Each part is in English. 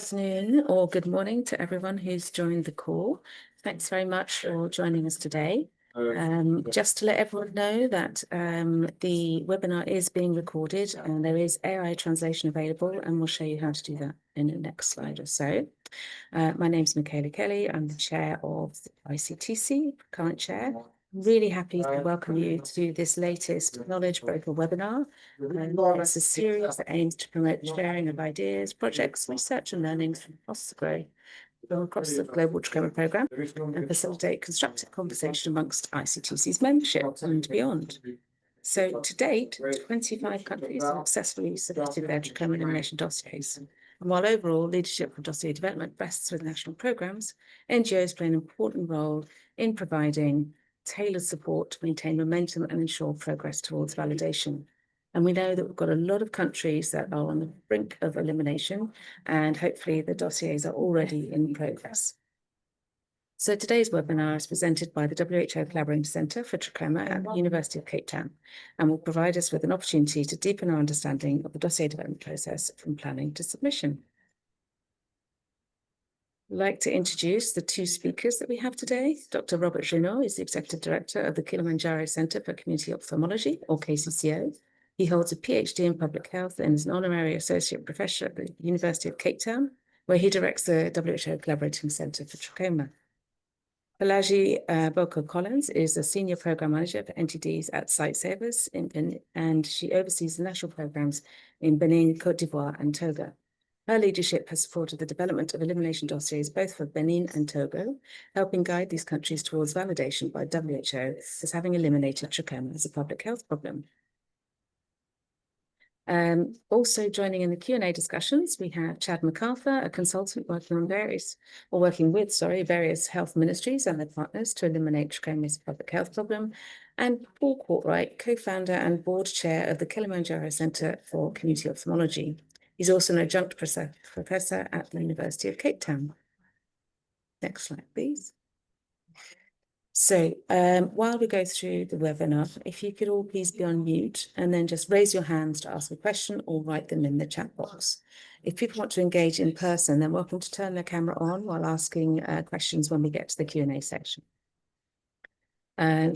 Afternoon or good morning to everyone who's joined the call. Thanks very much for joining us today. Just to let everyone know that the webinar is being recorded and there is AI translation available, and we'll show you how to do that in the next slide or so. My name is Michaela Kelly. I'm the chair of the ICTC, current chair. Really happy to welcome you to this latest Knowledge Broker webinar. It's a series that aims to promote sharing of ideas, projects, research and learnings from across the global Trachoma programme and facilitate constructive conversation amongst ICTC's membership and beyond. So to date, 25 countries have successfully submitted their Trachoma elimination dossiers. And while overall leadership for dossier development rests with national programmes, NGOs play an important role in providing tailored support to maintain momentum and ensure progress towards validation. And we know that we've got a lot of countries that are on the brink of elimination, and hopefully the dossiers are already in progress. So today's webinar is presented by the WHO Collaborating Centre for Trachoma at the University of Cape Town, and will provide us with an opportunity to deepen our understanding of the dossier development process from planning to submission. I'd like to introduce the two speakers that we have today. Dr. Robert Junot is the Executive Director of the Kilimanjaro Centre for Community Ophthalmology, or KCCO. He holds a PhD in Public Health and is an Honorary Associate Professor at the University of Cape Town, where he directs the WHO Collaborating Centre for Trachoma. Balaji Boko Collins is a Senior Programme Manager for NTDs at Site Savers in Benin, and she oversees the national programmes in Benin, Côte d'Ivoire and Togo. Her leadership has supported the development of elimination dossiers both for Benin and Togo, helping guide these countries towards validation by WHO as having eliminated trachoma as a public health problem. Also joining in the Q&A discussions, we have Chad MacArthur, a consultant working with various health ministries and their partners to eliminate trachoma as a public health problem, and Paul Courtwright, co-founder and board chair of the Kilimanjaro Centre for Community Ophthalmology. He's also an adjunct professor at the University of Cape Town. Next slide, please. So while we go through the webinar, if you could all please be on mute and then just raise your hands to ask a question or write them in the chat box. If people want to engage in person, they're welcome to turn their camera on while asking questions when we get to the Q&A section.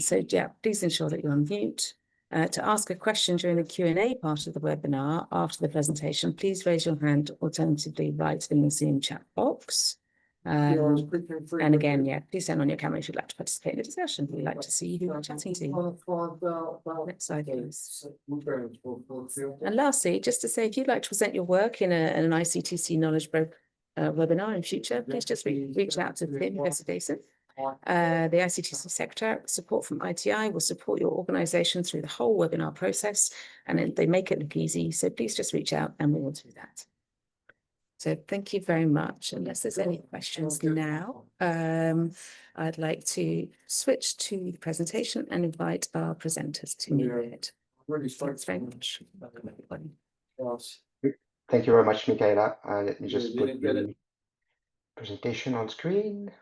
So yeah, please ensure that you're on mute. To ask a question during the Q&A part of the webinar after the presentation, please raise your hand, alternatively write in the Zoom chat box. And again, yeah, please turn on your camera if you'd like to participate in the discussion. We'd like to see who you're chatting to. Next slide, please. And lastly, just to say, if you'd like to present your work in an ICTC Knowledge Broker webinar in future, please just reach out to Pim Investigator. The ICTC sector support from ITI will support your organisation through the whole webinar process, and they make it look easy. So please just reach out and we will do that. So thank you very much. Unless there's any questions now, I'd like to switch to the presentation and invite our presenters to move ahead. Thanks very much. Welcome, everybody. Thank you very much, Michaela. Let me just put the presentation on screen.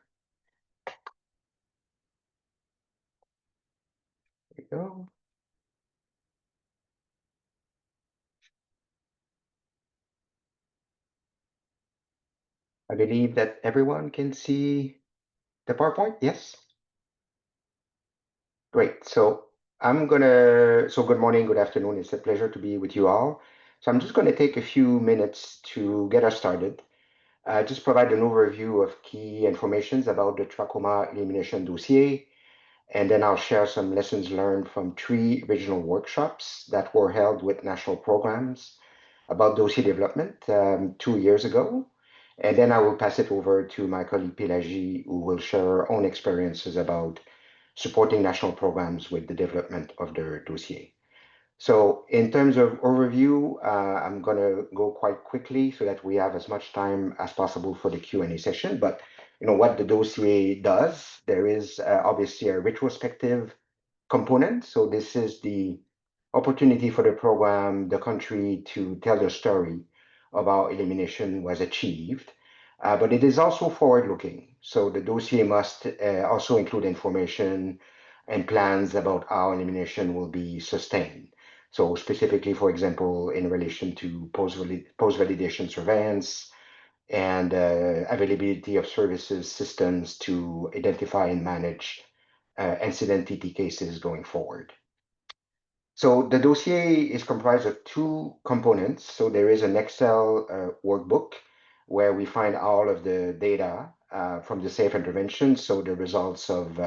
There we go. I believe that everyone can see the PowerPoint. Yes. Great. So good morning, good afternoon. It's a pleasure to be with you all. So I'm just going to take a few minutes to get us started. Just provide an overview of key information about the trachoma elimination dossier, and then I'll share some lessons learned from 3 regional workshops that were held with national programs about dossier development 2 years ago. And then I will pass it over to my colleague Pelagie, who will share her own experiences about supporting national programs with the development of their dossier. So in terms of overview, I'm going to go quite quickly so that we have as much time as possible for the Q&A session. But you know what the dossier does, there is obviously a retrospective component. So this is the opportunity for the program, the country, to tell the story of how elimination was achieved. But it is also forward-looking. So the dossier must also include information and plans about how elimination will be sustained. So specifically, for example, in relation to post-validation surveillance, and availability of services systems to identify and manage incident TT cases going forward. So the dossier is comprised of two components. So there is an Excel workbook where we find all of the data from the safe intervention. So the results of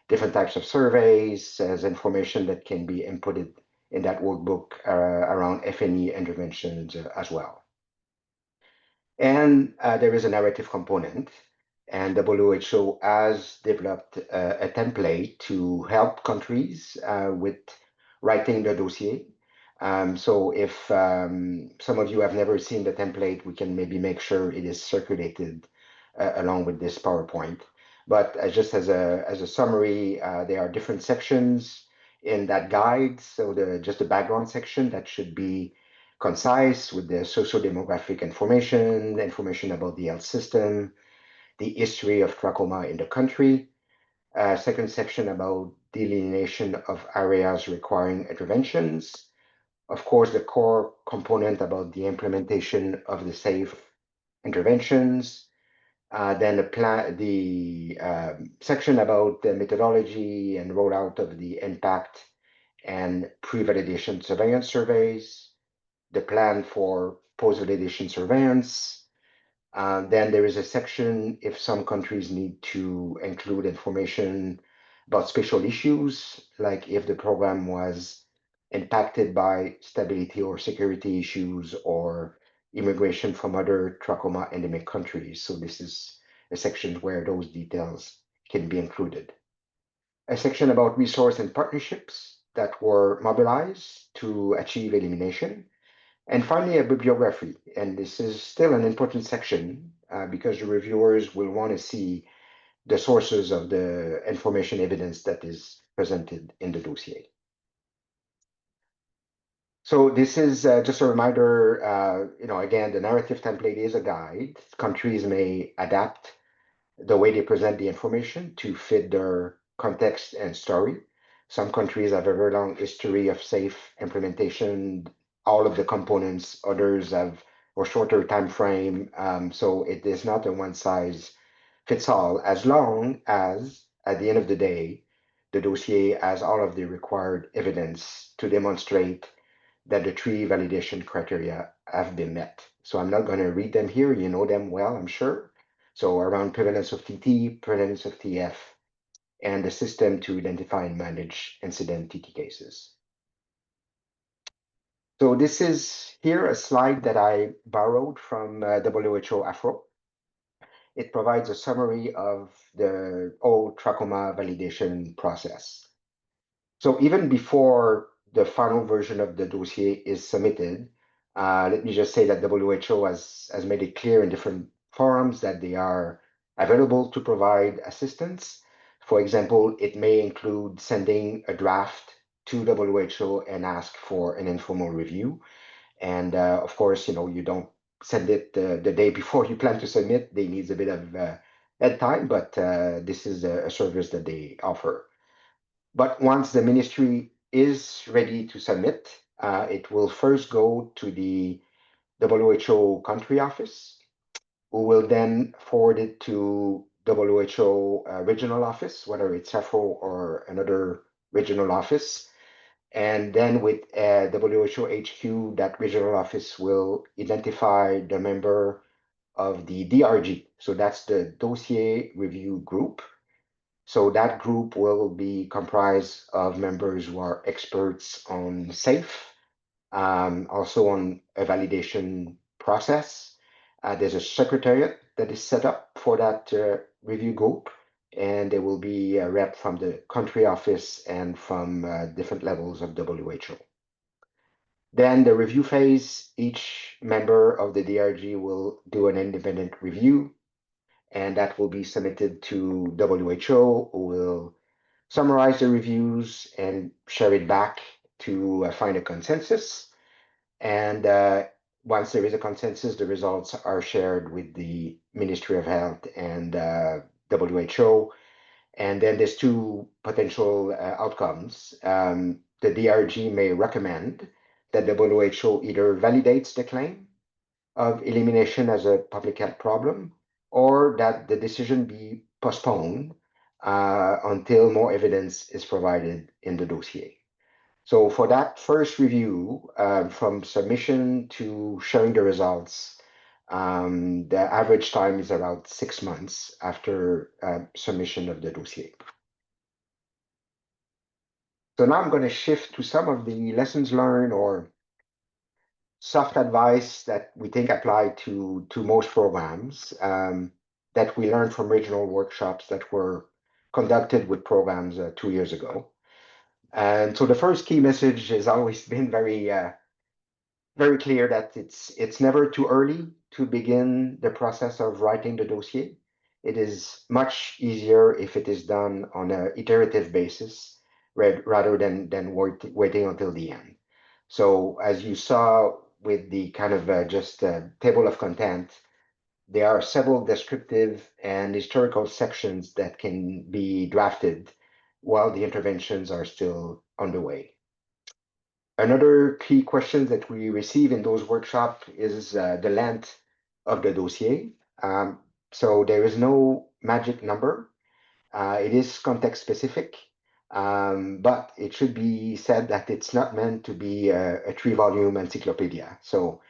different types of surveys as information that can be inputted in that workbook around FNE interventions as well. And there is a narrative component, and WHO has developed a template to help countries with writing the dossier. So if some of you have never seen the template, we can maybe make sure it is circulated along with this PowerPoint. But just as a summary, there are different sections in that guide. So just the background section that should be concise with the socio-demographic information about the health system, the history of trachoma in the country. Second section about delineation of areas requiring interventions. Of course, the core component about the implementation of the safe interventions. Then the section about the methodology and rollout of the impact and pre-validation surveillance surveys, the plan for post-validation surveillance. Then there is a section if some countries need to include information about special issues, like if the program was impacted by stability or security issues or immigration from other trachoma endemic countries. So this is a section where those details can be included. A section about resource and partnerships that were mobilized to achieve elimination. And finally, a bibliography. And this is still an important section because the reviewers will want to see the sources of the information evidence that is presented in the dossier. So this is just a reminder, again, the narrative template is a guide. Countries may adapt the way they present the information to fit their context and story. Some countries have a very long history of safe implementation, all of the components, others have a shorter time frame. So it is not a one size fits all, as long as at the end of the day, the dossier has all of the required evidence to demonstrate that the three validation criteria have been met. So I'm not going to read them here. You know them well, I'm sure. So around prevalence of TT, prevalence of TF, and the system to identify and manage incident TT cases. So this is here a slide that I borrowed from WHO Afro. It provides a summary of the whole trachoma validation process. So even before the final version of the dossier is submitted, let me just say that WHO has made it clear in different forums that they are available to provide assistance. For example, it may include sending a draft to WHO and ask for an informal review. And of course, you don't send it the day before you plan to submit. They need a bit of head time, but this is a service that they offer. But once the ministry is ready to submit, it will first go to the WHO country office, who will then forward it to WHO regional office, whether it's AFRO or another regional office. And then with WHO HQ, that regional office will identify the member of the DRG. So that's the dossier review group. So that group will be comprised of members who are experts on SAFE, also on a validation process. There's a secretariat that is set up for that review group, and there will be a rep from the country office and from different levels of WHO. Then the review phase, each member of the DRG will do an independent review, and that will be submitted to WHO, who will summarize the reviews and share it back to find a consensus. And once there is a consensus, the results are shared with the Ministry of Health and WHO. And then there's two potential outcomes. The DRG may recommend that WHO either validates the claim of elimination as a public health problem, or that the decision be postponed until more evidence is provided in the dossier. So for that first review, from submission to showing the results, the average time is around 6 months after submission of the dossier. So now I'm going to shift to some of the lessons learned or soft advice that we think apply to most programs that we learned from regional workshops that were conducted with programs 2 years ago. And so the first key message has always been very clear that it's never too early to begin the process of writing the dossier. It is much easier if it is done on an iterative basis rather than waiting until the end. So as you saw with the kind of just table of content, there are several descriptive and historical sections that can be drafted while the interventions are still underway. Another key question that we receive in those workshops is the length of the dossier. So there is no magic number. It is context specific, but it should be said that it's not meant to be a 3-volume encyclopedia. So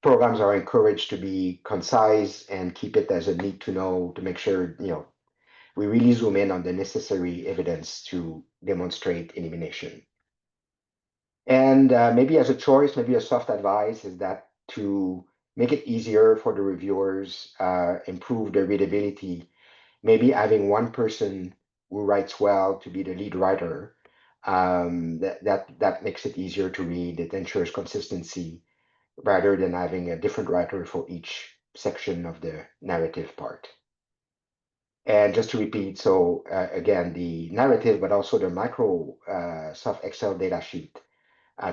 programs are encouraged to be concise and keep it as a need to know to make sure, we really zoom in on the necessary evidence to demonstrate elimination. And maybe as a choice, maybe a soft advice is that to make it easier for the reviewers, improve their readability, maybe having one person who writes well to be the lead writer, that makes it easier to read. It ensures consistency rather than having a different writer for each section of the narrative part. And just to repeat, so again, the narrative, but also the Microsoft Excel data sheet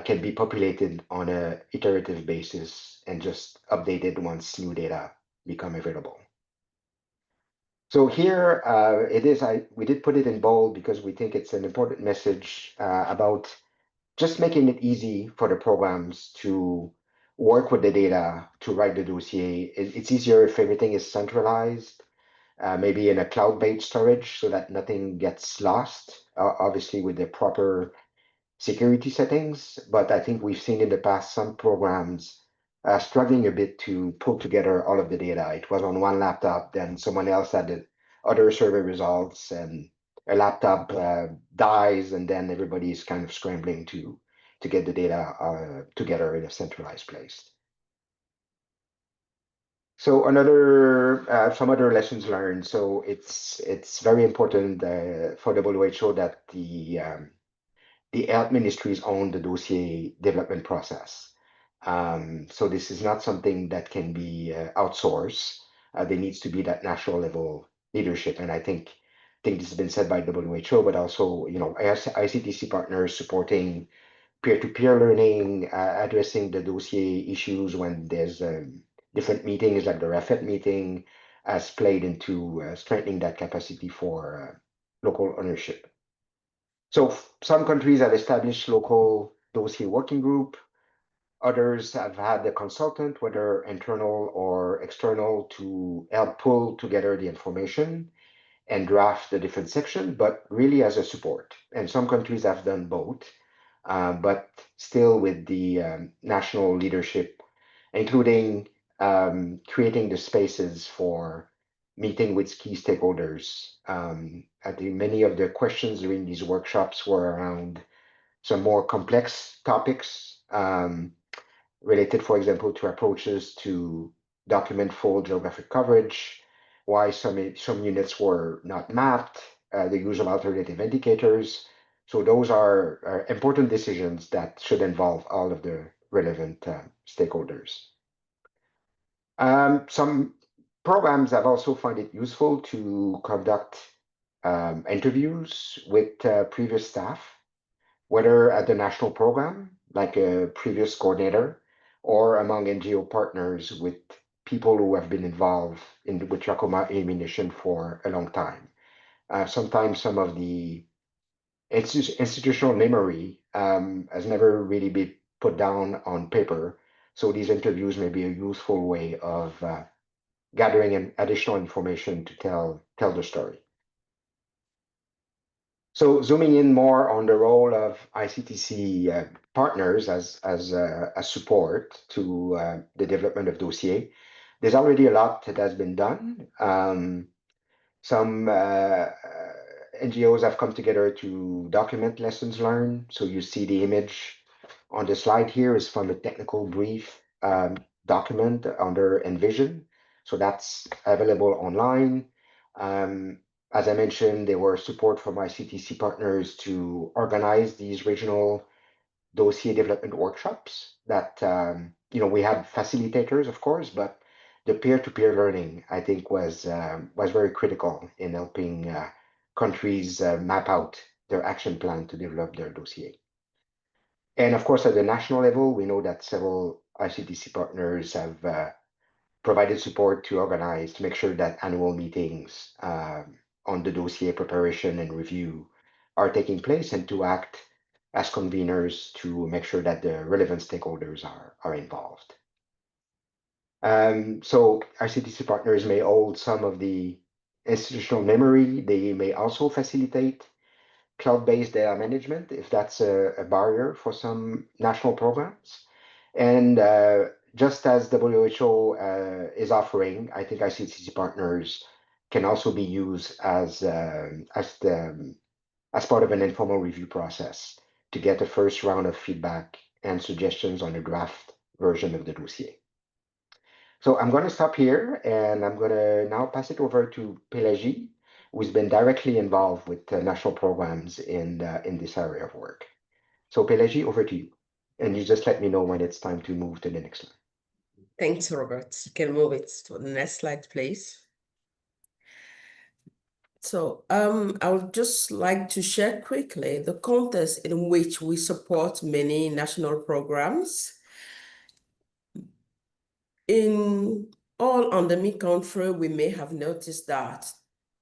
can be populated on an iterative basis and just updated once new data become available. So here it is. We did put it in bold because we think it's an important message about just making it easy for the programs to work with the data to write the dossier. It's easier if everything is centralized, maybe in a cloud-based storage so that nothing gets lost, obviously with the proper security settings. But I think we've seen in the past some programs struggling a bit to pull together all of the data. It was on one laptop, then someone else had the other survey results, and a laptop dies, and then everybody's kind of scrambling to get the data together in a centralized place. So some other lessons learned. So it's very important for WHO that the health ministries own the dossier development process. So this is not something that can be outsourced. There needs to be that national level leadership, and I think this has been said by WHO, but also ICTC partners supporting peer-to-peer learning, addressing the dossier issues when there's different meetings like the REFET meeting has played into strengthening that capacity for local ownership. So some countries have established local dossier working group. Others have had a consultant, whether internal or external, to help pull together the information and draft the different sections, but really as a support. And some countries have done both, but still with the national leadership, including creating the spaces for meeting with key stakeholders. I think many of the questions during these workshops were around some more complex topics related, for example, to approaches to document full geographic coverage, why some units were not mapped, the use of alternative indicators. So those are important decisions that should involve all of the relevant stakeholders. Some programs have also found it useful to conduct interviews with previous staff, whether at the national program, like a previous coordinator, or among NGO partners with people who have been involved with trachoma elimination for a long time. Sometimes some of the institutional memory has never really been put down on paper. So these interviews may be a useful way of gathering additional information to tell the story. So zooming in more on the role of ICTC partners as support to the development of dossier, there's already a lot that has been done. Some NGOs have come together to document lessons learned. So you see the image on the slide here is from a technical brief document under Envision. So that's available online. As I mentioned, there were support from ICTC partners to organize these regional dossier development workshops that, we had facilitators, of course, but the peer-to-peer learning, I think, was very critical in helping countries map out their action plan to develop their dossier. And of course, at the national level, we know that several ICTC partners have provided support to organize, to make sure that annual meetings on the dossier preparation and review are taking place, and to act as conveners to make sure that the relevant stakeholders are involved. So ICTC partners may hold some of the institutional memory. They may also facilitate cloud-based data management if that's a barrier for some national programs. And just as WHO is offering, I think ICTC partners can also be used as part of an informal review process to get a first round of feedback and suggestions on the draft version of the dossier. So I'm going to stop here, and I'm going to now pass it over to Pélagie, who's been directly involved with national programs in this area of work. So Pélagie, over to you. And you just let me know when it's time to move to the next slide. Thanks, Robert. You can move it to the next slide, please. So I would just like to share quickly the context in which we support many national programs. In all endemic country, we may have noticed that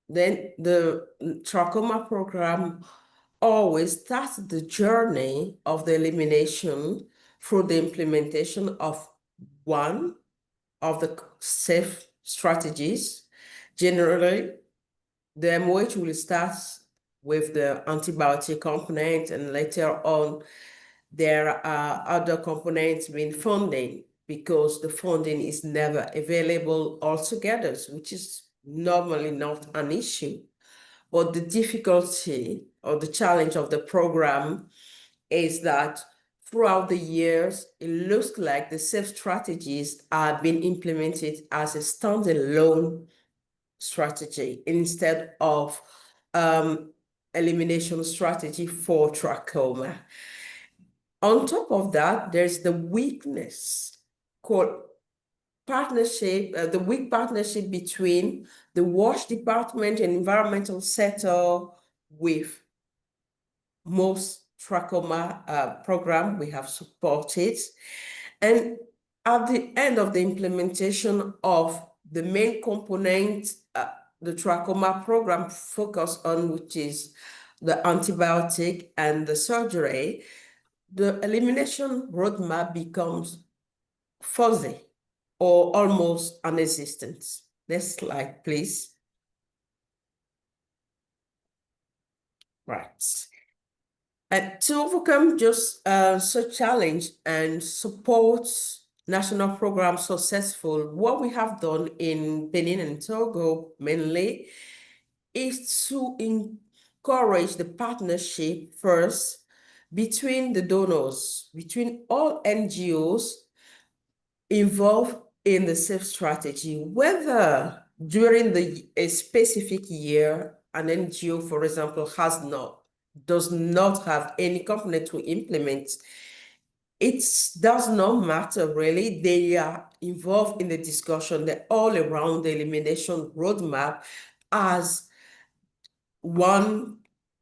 then the Trachoma program always starts the journey of the elimination through the implementation of one of the safe strategies. Generally, the MOH will start with the antibiotic component, and later on, there are other components being funding, because the funding is never available altogether, which is normally not an issue. But the difficulty or the challenge of the program is that throughout the years, it looks like the safe strategies are being implemented as a standalone strategy instead of elimination strategy for trachoma. On top of that, there's the weakness called partnership, the weak partnership between the WASH department and environmental sector with most trachoma program we have supported. And at the end of the implementation of the main component, the trachoma program focused on, which is the antibiotic and the surgery, the elimination roadmap becomes fuzzy or almost non-existent. Next slide, please. Right. And to overcome just such challenge and support national programs successful, what we have done in Benin and Togo mainly is to encourage the partnership first between the donors, between all NGOs involved in the safe strategy, whether during a specific year, an NGO, for example, does not have any component to implement. It does not matter really. They are involved in the discussion. They're all around the elimination roadmap as one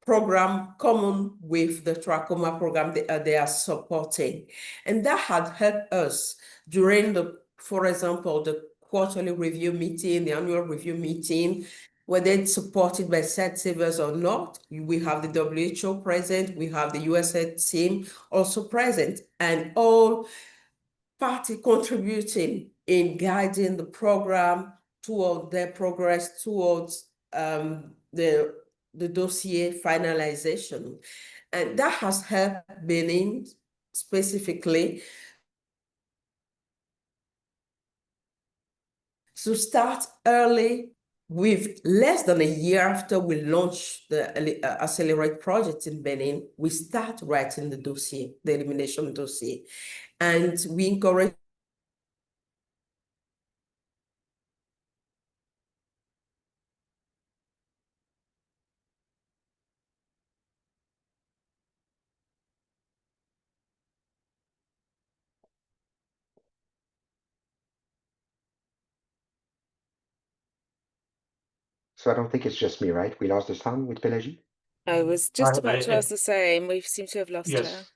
program common with the trachoma program they are supporting. And that had helped us during for example, the quarterly review meeting, the annual review meeting, whether it's supported by site savers or not. We have the WHO present, we have the USA team also present, and all party contributing in guiding the program toward their progress towards the dossier finalization. And that has helped Benin specifically to start early. With less than a year after we launched the Accelerate project in Benin, we start writing the dossier, the elimination dossier. And we encourage So I don't think it's just me, right? We lost the sound with Pelagie? I was just about to I- ask the same. We seem to have lost her. Yes.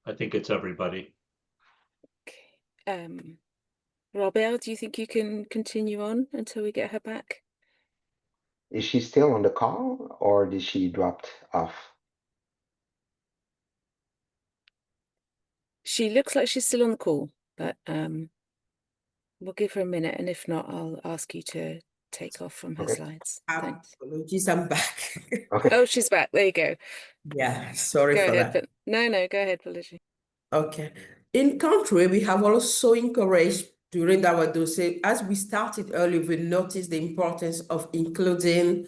I think it's everybody. Okay. Robert, do you think you can continue on until we get her back? Is she still on the call or did she drop off? She looks like she's still on the call, but we'll give her a minute, and if not, I'll ask you to take off from her Okay. slides. Thanks. apologies, I'm back. Okay. Oh, she's back. There you go. Yeah, sorry Go for ahead. that. No, go ahead, Pelagie. Okay. In country, we have also encouraged during our dossier, as we started early, we noticed the importance of including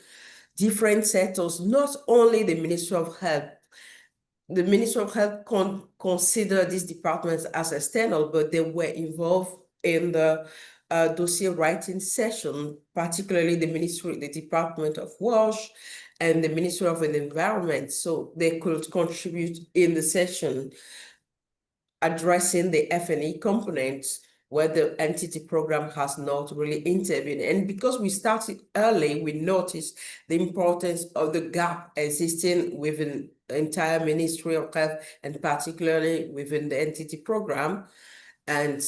different sectors, not only the Ministry of Health. The Ministry of Health consider these departments as external, but they were involved in the dossier writing session, particularly the Department of WASH and the Ministry of the Environment. So they could contribute in the session addressing the F&E components where the entity program has not really intervened. And because we started early, we noticed the importance of the gap existing within the entire Ministry of Health and particularly within the entity program. And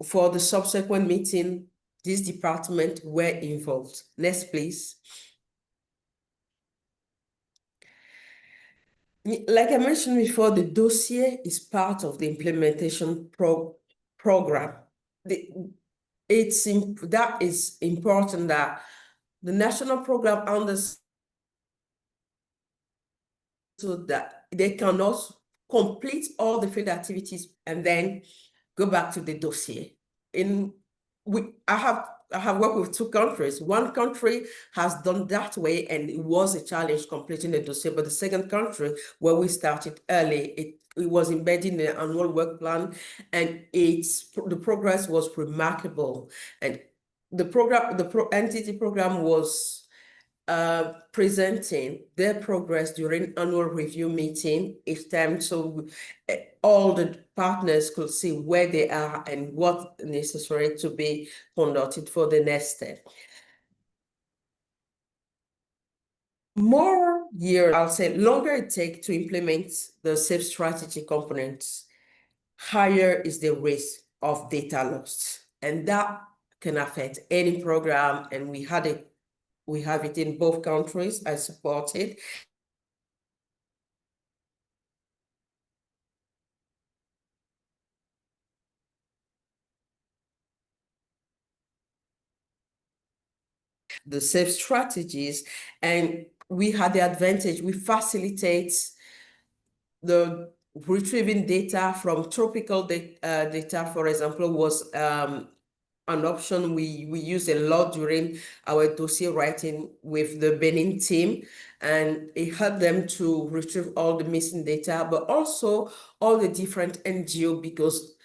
for the subsequent meeting, this department were involved. Next, please. Like I mentioned before, the dossier is part of the implementation program. That is important that the national program understands so that they cannot complete all the field activities and then go back to the dossier. I have worked with 2 countries. One country has done that way, and it was a challenge completing the dossier. But the second country, where we started early, it was embedded in the annual work plan, and the progress was remarkable. And the entity program was presenting their progress during annual review meeting each time, so all the partners could see where they are and what necessary to be conducted for the next step. More years, I'll say longer it takes to implement the safe strategy components, higher is the risk of data loss. And that can affect any program, and we have it in both countries. I support it. The safe strategies, and we had the advantage, we facilitate the retrieving data from tropical data, for example, was an option we use a lot during our dossier writing with the Benin team, and it helped them to retrieve all the missing data, but also all the different NGO, because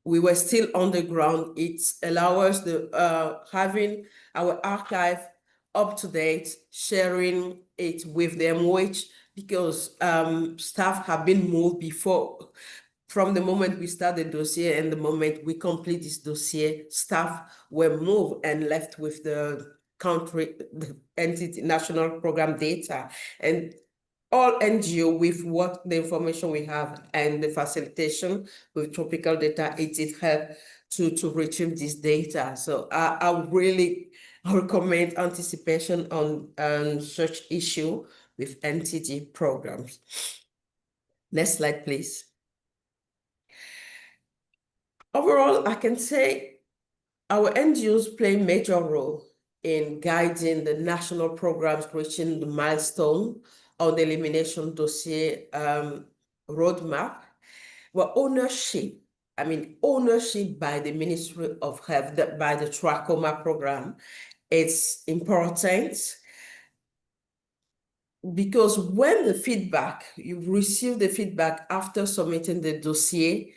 we were still on the ground. It allows us having our archive up to date, sharing it with the MOH, because staff have been moved before. From the moment we start the dossier and the moment we complete this dossier, staff were moved and left with the country, the entity, national program data. And all NGO, with what the information we have and the facilitation with tropical data, it help to retrieve this data. So I really recommend anticipation on such issue with NTG programs. Next slide, please. Overall, I can say our NGOs play a major role in guiding the national programs reaching the milestone on the elimination dossier roadmap. But ownership by the Ministry of Health, by the Trachoma program, it's important because when you receive the feedback after submitting the dossier,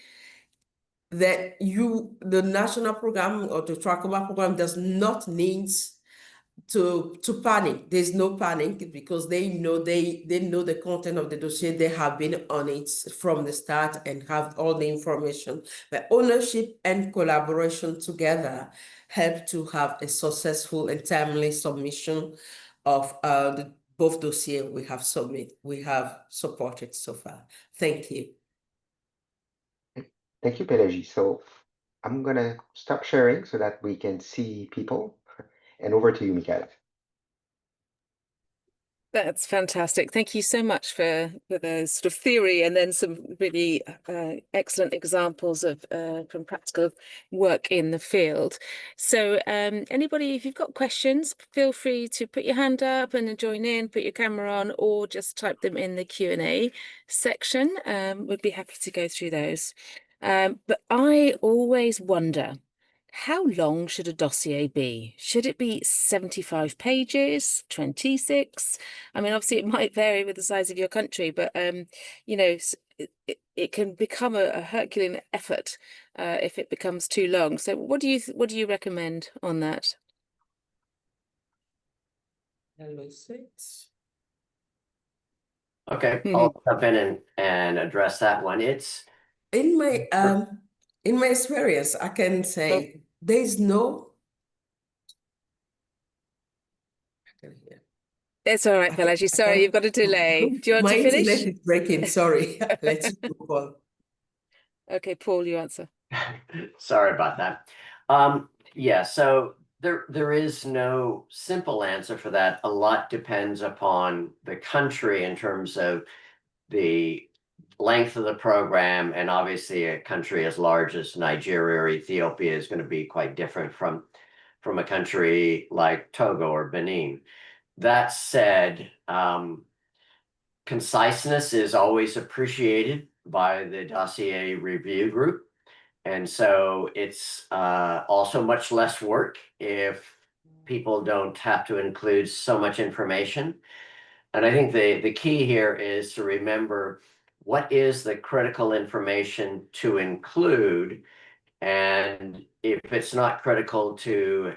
that the national program or the Trachoma program does not need to panic. There's no panic because they know the content of the dossier. They have been on it from the start and have all the information. But ownership and collaboration together help to have a successful and timely submission of both dossiers we have supported so far. Thank you. Thank you, Pelagie. So I'm gonna stop sharing so that we can see people. And over to you, Michaela. That's fantastic. Thank you so much for the sort of theory and then some really excellent examples of from practical work in the field. So anybody, if you've got questions, feel free to put your hand up and join in, put your camera on, or just type them in the Q&A section. We'd be happy to go through those. But I always wonder, how long should a dossier be? Should it be 75 pages, 26? I mean, obviously it might vary with the size of your country, but you know, it can become a Herculean effort if it becomes too long. So what do you recommend on that? Okay, I'll jump in and address that one. It's in my experience, I can say there's no. It's all right, Pelagie. Sorry, you've got a delay. Do you want to finish? My internet is breaking. Sorry. Let's go on. Okay, Paul, you answer. Sorry about that. Yeah, so there is no simple answer for that. A lot depends upon the country in terms of the length of the program, and obviously a country as large as Nigeria or Ethiopia is going to be quite different from a country like Togo or Benin. That said, conciseness is always appreciated by the dossier review group. And so it's also much less work if people don't have to include so much information. And I think the key here is to remember what is the critical information to include. And if it's not critical to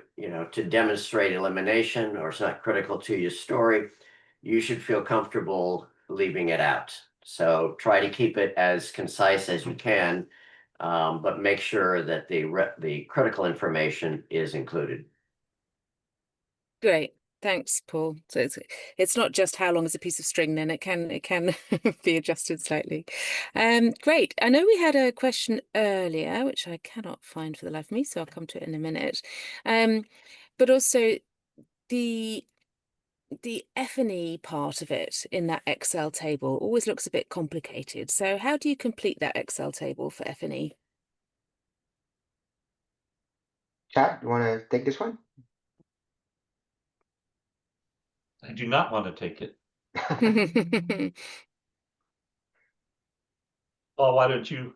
demonstrate elimination, or it's not critical to your story, you should feel comfortable leaving it out. So try to keep it as concise as you can, but make sure that the critical information is included. Great. Thanks, Paul. So it's not just how long is a piece of string, then it can be adjusted slightly. Great. I know we had a question earlier, which I cannot find for the life of me, so I'll come to it in a minute. But also the F&E part of it in that Excel table always looks a bit complicated. So how do you complete that Excel table for F&E? Chad, you want to take this one? I do not want to take it. Paul, why don't you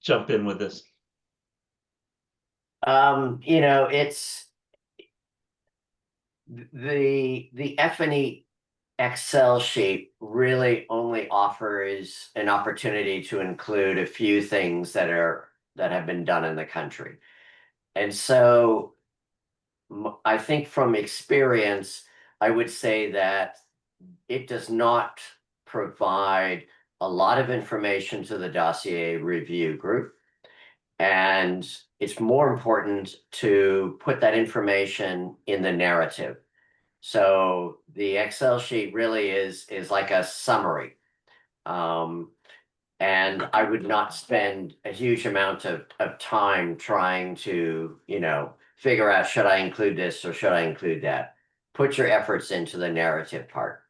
jump in with this? It's the F&E Excel sheet really only offers an opportunity to include a few things that have been done in the country. And so I think from experience, I would say that it does not provide a lot of information to the dossier review group. And it's more important to put that information in the narrative. So the Excel sheet really is like a summary. And I would not spend a huge amount of time trying to, figure out, should I include this or should I include that? Put your efforts into the narrative part.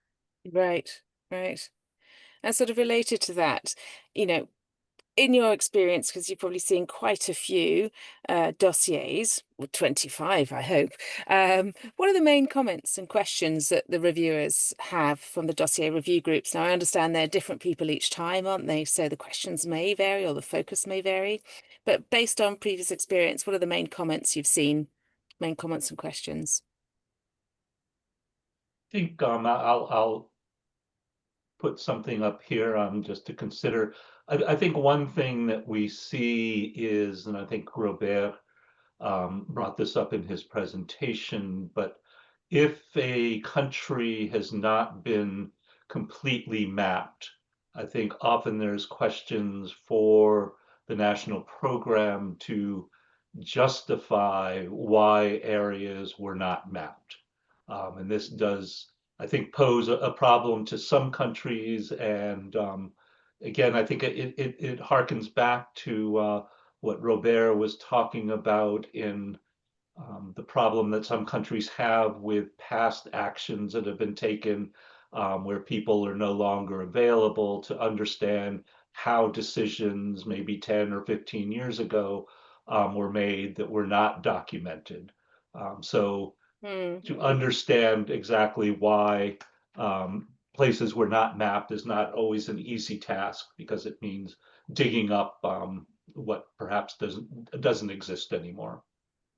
Right. And sort of related to that, in your experience, because you've probably seen quite a few dossiers, or 25, I hope, what are the main comments and questions that the reviewers have from the dossier review groups? Now, I understand they're different people each time, aren't they? So the questions may vary or the focus may vary. But based on previous experience, what are the main comments you've seen, main comments and questions? I think I'll put something up here just to consider. I think one thing that we see is, and I think Robert brought this up in his presentation, but if a country has not been completely mapped, I think often there's questions for the national program to justify why areas were not mapped. And this does, I think, pose a problem to some countries. And again, I think it harkens back to what Robert was talking about in the problem that some countries have with past actions that have been taken where people are no longer available to understand how decisions maybe 10 or 15 years ago were made that were not documented. So to understand exactly why places were not mapped is not always an easy task, because it means digging up what perhaps doesn't exist anymore.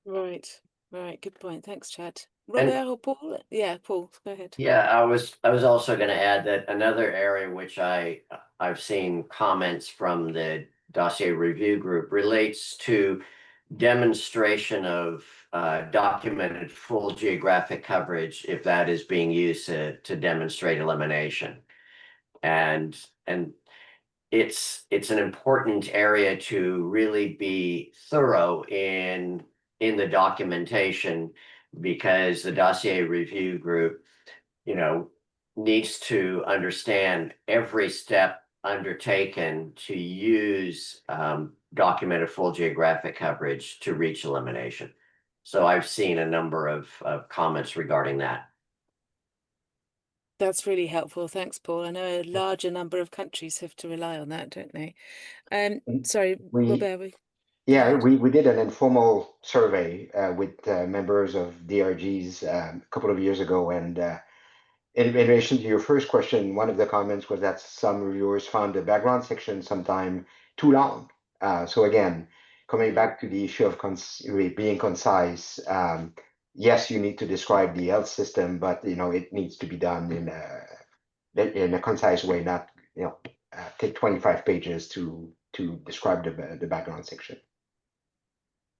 Right, right. Good point. Thanks, Chad. And- Robert or Paul? Yeah, Paul, go ahead. Yeah, I was also going to add that another area which I've seen comments from the dossier review group relates to demonstration of documented full geographic coverage, if that is being used to demonstrate elimination. And it's an important area to really be thorough in the documentation, because the dossier review group, needs to understand every step undertaken to use documented full geographic coverage to reach elimination. So I've seen a number of comments regarding that. That's really helpful. Thanks, Paul. I know a larger number of countries have to rely on that, don't they? Sorry, Robert. Yeah, we did an informal survey with members of DRGs a couple of years ago, and in relation to your first question, one of the comments was that some reviewers found the background section sometime too long. So again, coming back to the issue of being concise, yes, you need to describe the health system, but it needs to be done in a concise way, not take 25 pages to describe the background section.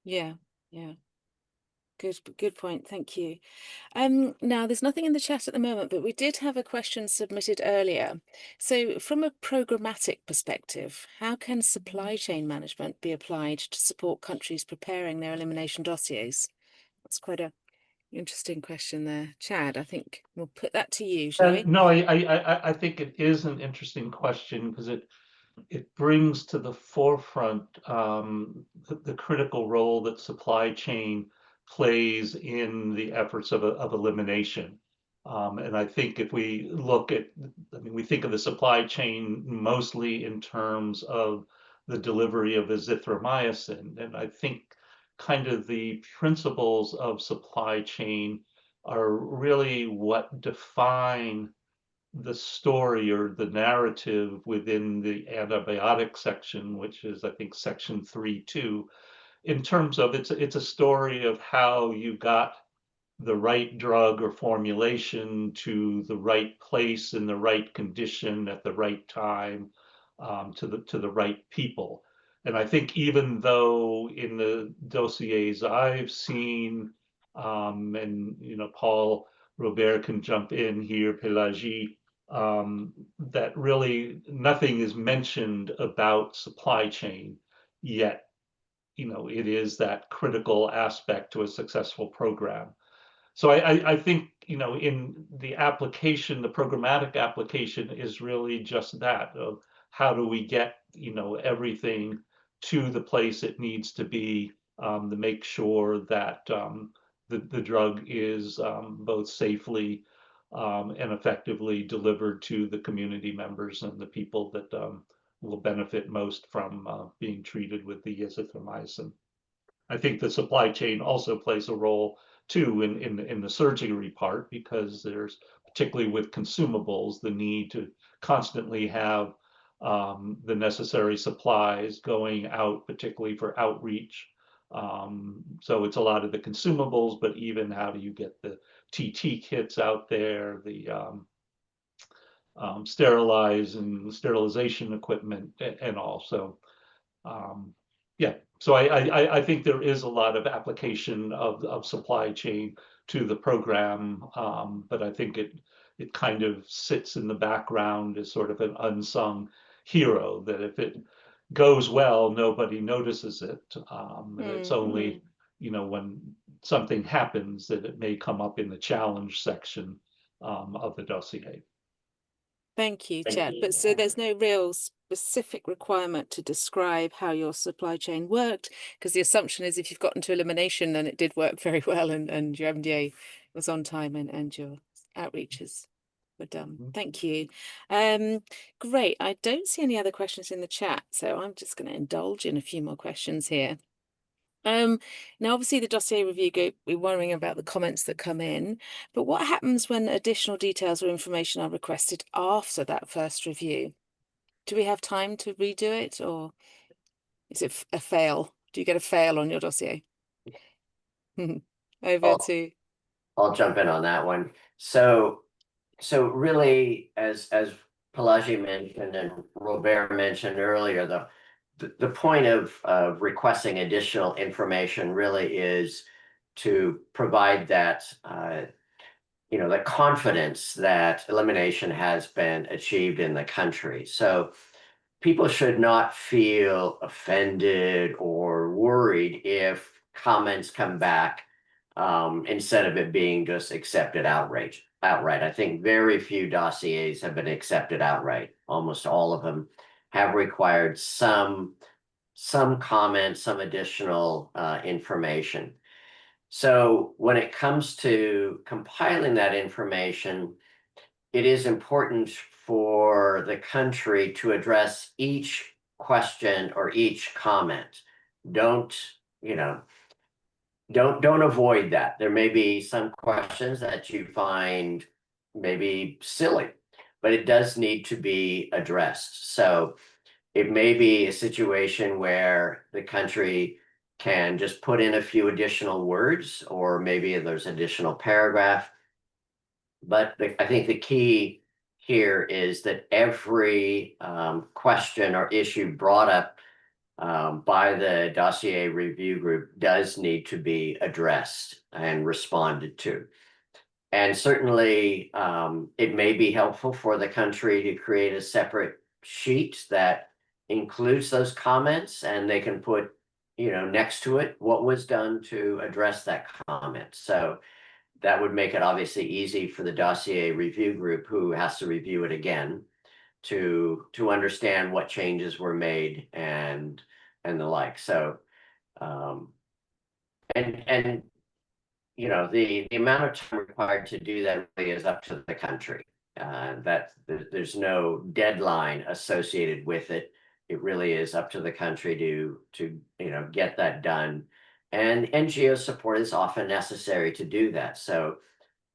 Yeah. Good point. Thank you. Now, there's nothing in the chat at the moment, but we did have a question submitted earlier. So from a programmatic perspective, how can supply chain management be applied to support countries preparing their elimination dossiers? That's quite an interesting question there. Chad, I think we'll put that to you, shall we? No, I think it is an interesting question, because it brings to the forefront the critical role that supply chain plays in the efforts of elimination. And I think if we look at, we think of the supply chain mostly in terms of the delivery of azithromycin. And I think kind of the principles of supply chain are really what define the story or the narrative within the antibiotic section, which is, I think, section 3.2, in terms of it's a story of how you got the right drug or formulation to the right place in the right condition at the right time, to the right people. And I think even though in the dossiers I've seen, and Paul Robert can jump in here, Pelagie, that really nothing is mentioned about supply chain, yet it is that critical aspect to a successful program. So I think in the application, the programmatic application is really just that, of how do we get everything to the place it needs to be, to make sure that the drug is both safely and effectively delivered to the community members and the people that will benefit most from being treated with the azithromycin. I think the supply chain also plays a role too in the surgery part, because there's, particularly with consumables, the need to constantly have the necessary supplies going out, particularly for outreach. So it's a lot of the consumables, but even how do you get the TT kits out there, the sterilization equipment and also, yeah. So I think there is a lot of application of supply chain to the program, but I think it kind of sits in the background as sort of an unsung hero, that if it goes well, nobody notices it. And it's only, when something happens that it may come up in the challenge section of the dossier. Thank you, Chad. But so there's no real specific requirement to describe how your supply chain worked, because the assumption is if you've gotten to elimination, then it did work very well, and your MDA was on time, and your outreaches were done. Thank you. Great. I don't see any other questions in the chat, so I'm just going to indulge in a few more questions here. Now, obviously, the dossier review group, we're worrying about the comments that come in, but what happens when additional details or information are requested after that first review? Do we have time to redo it, or is it a fail? Do you get a fail on your dossier? I'll jump in on that one. So really, as Pelagie mentioned and Robert mentioned earlier, the point of requesting additional information really is to provide that, the confidence that elimination has been achieved in the country. So people should not feel offended or worried if comments come back instead of it being just accepted outright. I think very few dossiers have been accepted outright. Almost all of them have required some comments, some additional information. So when it comes to compiling that information, it is important for the country to address each question or each comment. Don't avoid that. There may be some questions that you find maybe silly, but it does need to be addressed. So it may be a situation where the country can just put in a few additional words, or maybe there's additional paragraph. But I think the key here is that every question or issue brought up by the dossier review group does need to be addressed and responded to. And certainly it may be helpful for the country to create a separate sheet that includes those comments, and they can put, next to it what was done to address that comment. So that would make it obviously easy for the dossier review group, who has to review it again, to understand what changes were made and the like. So the amount of time required to do that really is up to the country. That there's no deadline associated with it. It really is up to the country to get that done. And NGO support is often necessary to do that. So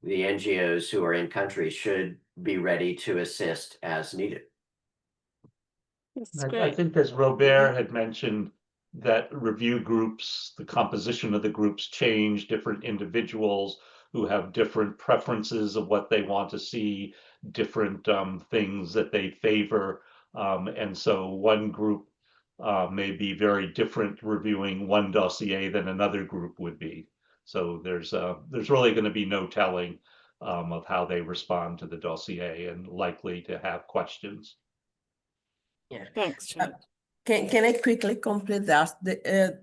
the NGOs who are in country should be ready to assist as needed. I think, as Robert had mentioned, that review groups, the composition of the groups change, different individuals who have different preferences of what they want to see, different things that they favor. And so one group may be very different reviewing one dossier than another group would be. So there's really going to be no telling of how they respond to the dossier, and likely to have questions. Yeah. Thanks, Chad. Can I quickly complete that?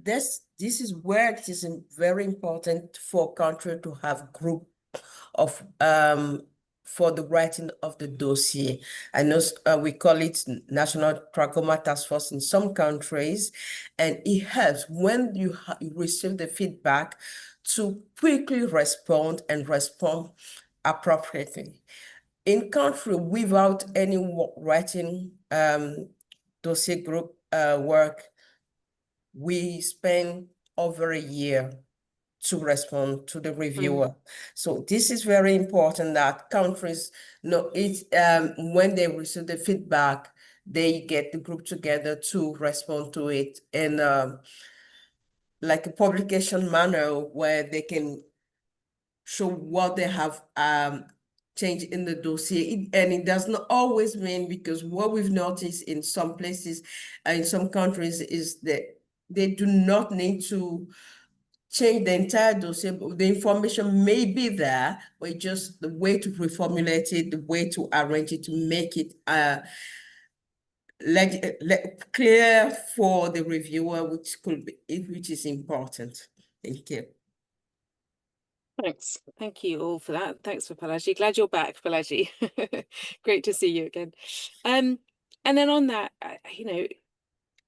This is where it is very important for country to have group of for the writing of the dossier. I know we call it National Trachoma Task Force in some countries, and it helps when you receive the feedback to quickly respond and respond appropriately. In country without any writing dossier group work, we spend over a year to respond to the reviewer. So this is very important that countries know it, when they receive the feedback, they get the group together to respond to it in like a publication manner where they can show what they have changed in the dossier. And it does not always mean, because what we've noticed in some places, in some countries, is that they do not need to change the entire dossier. The information may be there, but just the way to reformulate it, the way to arrange it, to make it clear for the reviewer, which is important. Thank you. Thanks. Thank you all for that. Thanks for Balaji. Glad you're back, Balaji. Great to see you again. And then on that, you know,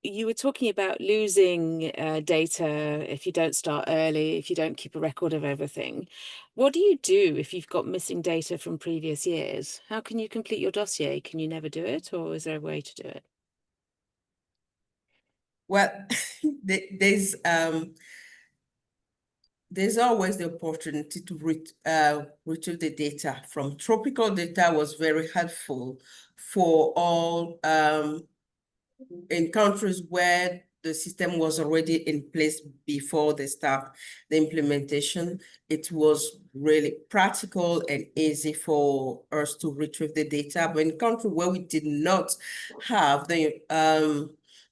you were talking about losing data if you don't start early, if you don't keep a record of everything. What do you do if you've got missing data from previous years? How can you complete your dossier? Can you never do it, or is there a way to do it? Well, there's always the opportunity to retrieve the data from tropical data. Was very helpful for all in countries where the system was already in place before they start the implementation. It was really practical and easy for us to retrieve the data. But in countries where we did not have the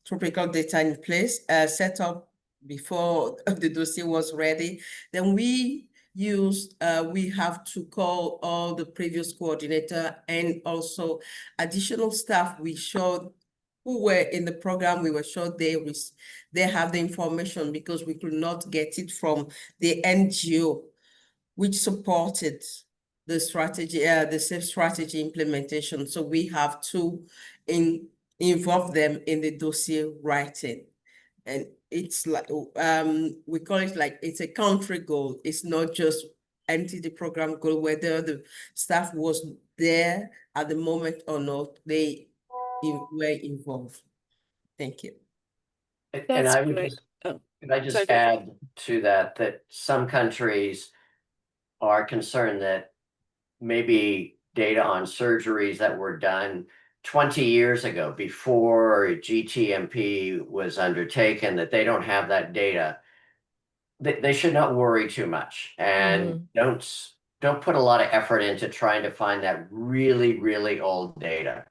tropical data in place, set up before the dossier was ready, then we have to call all the previous coordinator and also additional staff we showed who were in the program. We were sure they have the information, because we could not get it from the NGO, which supported the strategy, the safe strategy implementation. So we have to involve them in the dossier writing. And it's like, we call it like, it's a country goal. It's not just NTD program goal, whether the staff was there at the moment or not, they were involved. Thank you. And That's I would great. just, Oh, could I just sorry, go add to that some countries are concerned that maybe data on surgeries that were done 20 years ago, before GTMP was undertaken, that they don't have that data. They should not worry too much, and don't put a lot of effort into trying to find that really, really old data.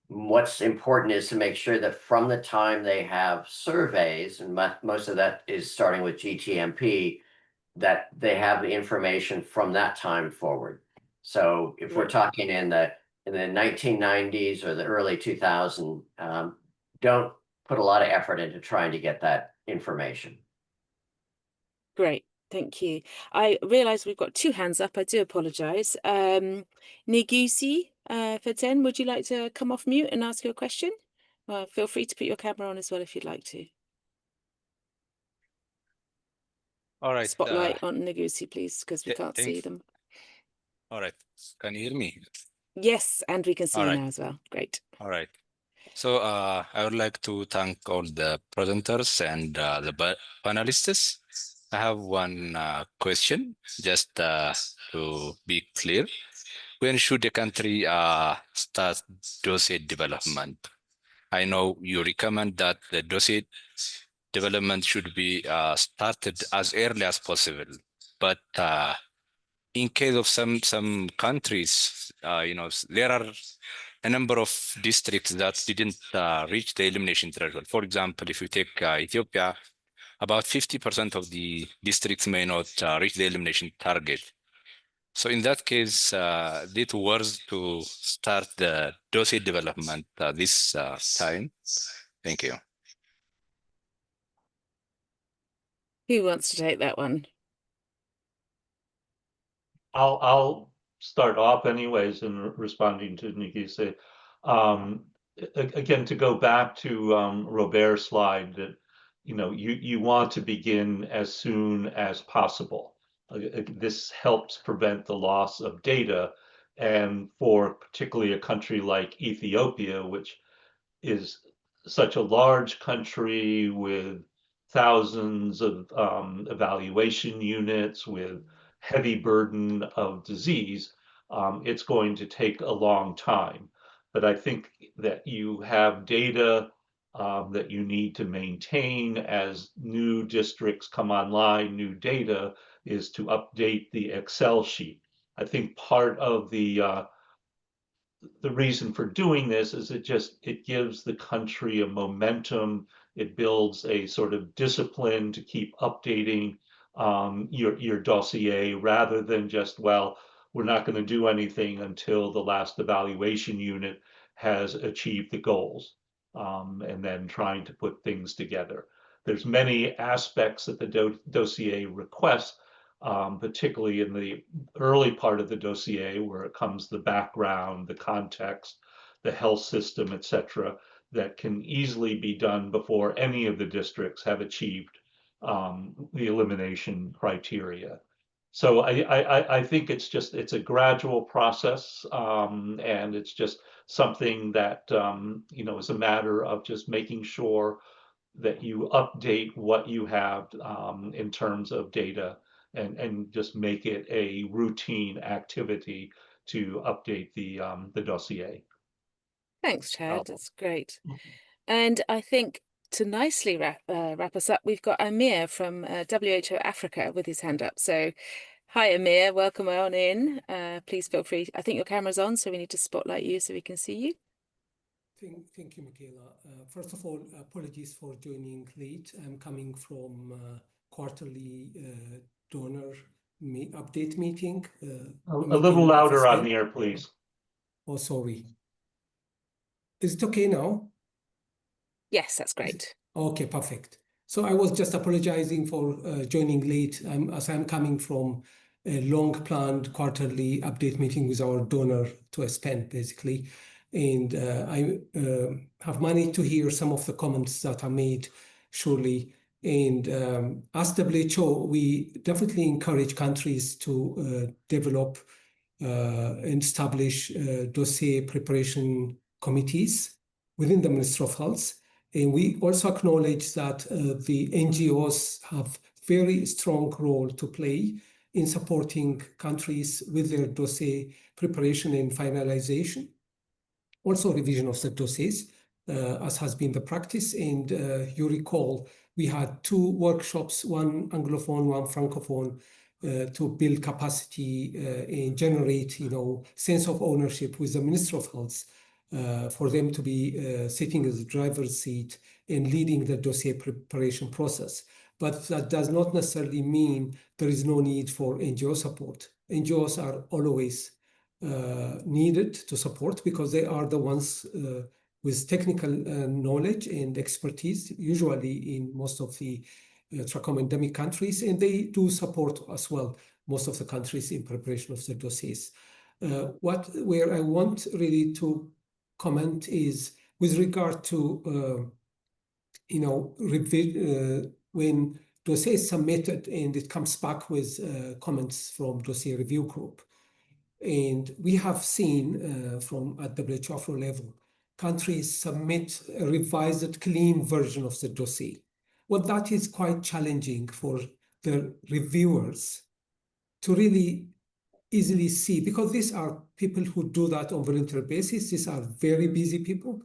What's important is to make sure that from the time they have surveys, and most of that is starting with GTMP, that they have the information from that time forward. So if we're talking in the 1990s or the early 2000s, don't put a lot of effort into trying to get that information. Great. Thank you. I realise we've got two hands up. I do apologise. Nigusi Feten, would you like to come off mute and ask your question? Feel free to put your camera on as well if you'd like to. All right. Spotlight on Nigusi, please, because we can't see them. All right. Can you hear me? Yes, and we can see you now as well. Great. All right. So I would like to thank all the presenters and the panelists. I have one question, just to be clear. When should a country start dossier development? I know you recommend that the dossier development should be started as early as possible, but in case of some countries, there are a number of districts that didn't reach the elimination threshold. For example, if you take Ethiopia, about 50% of the districts may not reach the elimination target. So in that case, it was to start the dossier development this time. Thank you. Who wants to take that one? I'll start off anyways in responding to Nigise. Again, to go back to Robert's slide, that you want to begin as soon as possible. This helps prevent the loss of data, and for particularly a country like Ethiopia, which is such a large country with thousands of evaluation units, with heavy burden of disease, it's going to take a long time. But I think that you have data that you need to maintain as new districts come online. New data is to update the Excel sheet. I think part of the reason for doing this is it gives the country a momentum. It builds a sort of discipline to keep updating your dossier, rather than just, well, we're not going to do anything until the last evaluation unit has achieved the goals, and then trying to put things together. There's many aspects that the dossier requests, particularly in the early part of the dossier, where it comes the background, the context, the health system, etc., that can easily be done before any of the districts have achieved the elimination criteria. So I think it's a gradual process, and it's just something that is a matter of just making sure that you update what you have in terms of data, and just make it a routine activity to update the dossier. Thanks, Chad. That's great. And I think to nicely wrap us up, we've got Amir from WHO Africa with his hand up. So hi, Amir, welcome on in. Please feel free. I think your camera's on, so we need to spotlight you so we can see you. Thank you, Michaela. First of all, apologies for joining late. I'm coming from quarterly donor update meeting. A little louder on here, please. Oh, sorry. Is it okay now? Yes, that's great. Okay, perfect. So I was just apologizing for joining late, as I'm coming from a long-planned quarterly update meeting with our donor to spend, basically. And I have managed to hear some of the comments that are made, surely. And as WHO, we definitely encourage countries to develop and establish dossier preparation committees within the Ministry of Health. And we also acknowledge that the NGOs have very strong role to play in supporting countries with their dossier preparation and finalization. Also revision of the dossiers, as has been the practice. And you recall, we had 2 workshops, one Anglophone, one Francophone, to build capacity and generate, sense of ownership with the Ministry of Health, for them to be sitting as the driver's seat and leading the dossier preparation process. But that does not necessarily mean there is no need for NGO support. NGOs are always needed to support, because they are the ones with technical knowledge and expertise, usually in most of the trachoma endemic countries, and they do support as well most of the countries in preparation of the dossiers. Where I want really to comment is with regard to when dossier is submitted and it comes back with comments from dossier review group. And we have seen from at WHO level, countries submit a revised, clean version of the dossier. Well, that is quite challenging for the reviewers to really easily see, because these are people who do that on voluntary basis. These are very busy people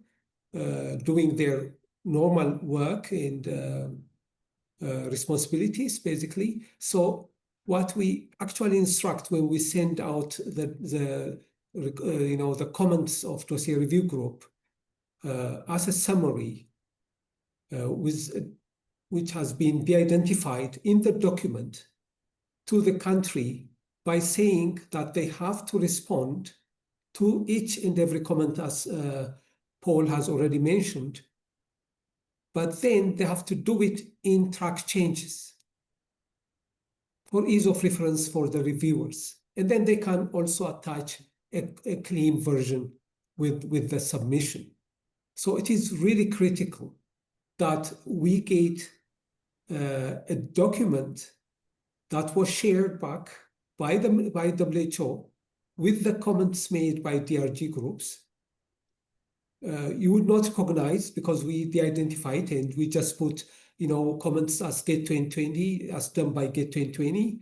doing their normal work and responsibilities, basically. So what we actually instruct when we send out the comments of dossier review group as a summary, which has been de-identified in the document to the country, by saying that they have to respond to each and every comment, as Paul has already mentioned, but then they have to do it in track changes for ease of reference for the reviewers. And then they can also attach a clean version with the submission. So it is really critical that we get a document that was shared back by WHO with the comments made by DRG groups, you would not recognize because we de-identified and we just put, comments as Get 2020, as done by Get 2020,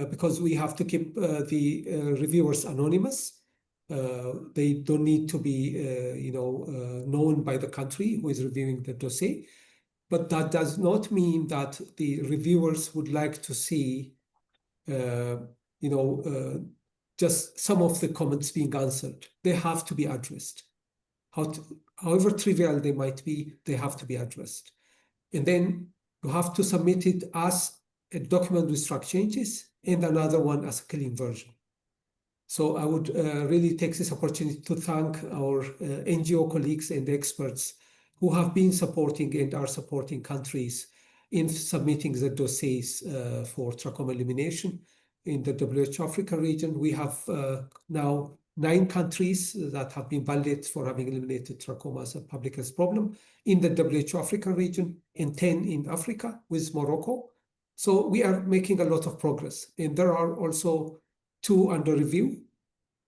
because we have to keep the reviewers anonymous. They don't need to be, known by the country who is reviewing the dossier. But that does not mean that the reviewers would like to see, just some of the comments being answered. They have to be addressed. However trivial they might be, they have to be addressed. And then you have to submit it as a document with struct changes and another one as a clean version. So I would really take this opportunity to thank our NGO colleagues and experts who have been supporting and are supporting countries in submitting the dossiers for trachoma elimination. In the WHO Africa region, we have now 9 countries that have been validated for having eliminated trachoma as a public health problem in the WHO Africa region, and 10 in Africa with Morocco. So we are making a lot of progress. And there are also 2 under review.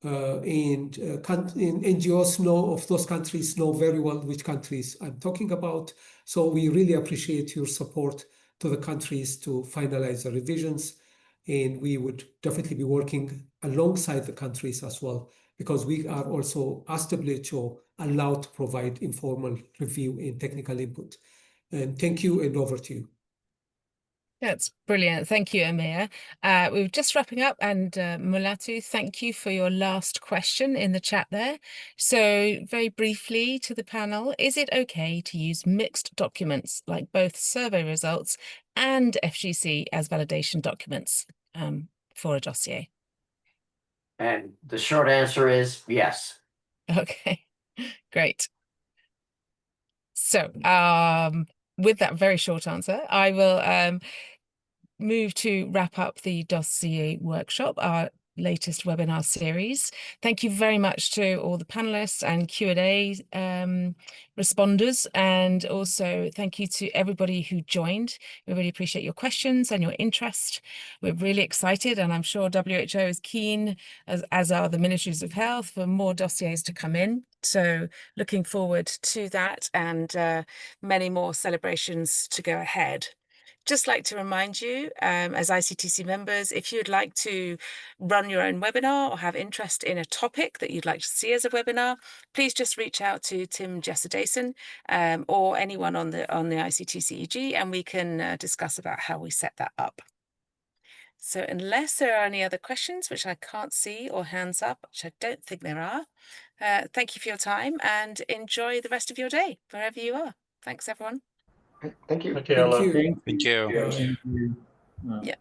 And NGOs of those countries know very well which countries I'm talking about. So we really appreciate your support to the countries to finalize the revisions. And we would definitely be working alongside the countries as well, because we are also, as WHO, allowed to provide informal review and technical input. And thank you, and over to you. That's brilliant. Thank you, Amir. We were just wrapping up, and Mulatu, thank you for your last question in the chat there. So very briefly to the panel, is it okay to use mixed documents like both survey results and FGC as validation documents for a dossier? And the short answer is yes. Okay, great. So with that very short answer, I will move to wrap up the dossier workshop, our latest webinar series. Thank you very much to all the panelists and Q&A responders, and also thank you to everybody who joined. We really appreciate your questions and your interest. We're really excited, and I'm sure WHO is keen, as are the Ministries of Health, for more dossiers to come in. So looking forward to that, and many more celebrations to go ahead. Just like to remind you, as ICTC members, if you'd like to run your own webinar or have interest in a topic that you'd like to see as a webinar, please just reach out to Tim Jessudason or anyone on the ICTC EG, and we can discuss about how we set that up. So unless there are any other questions, which I can't see, or hands up, which I don't think there are, thank you for your time and enjoy the rest of your day, wherever you are. Thanks, everyone. Thank you. Okay, Thank you. Thank you. Bye. Yeah.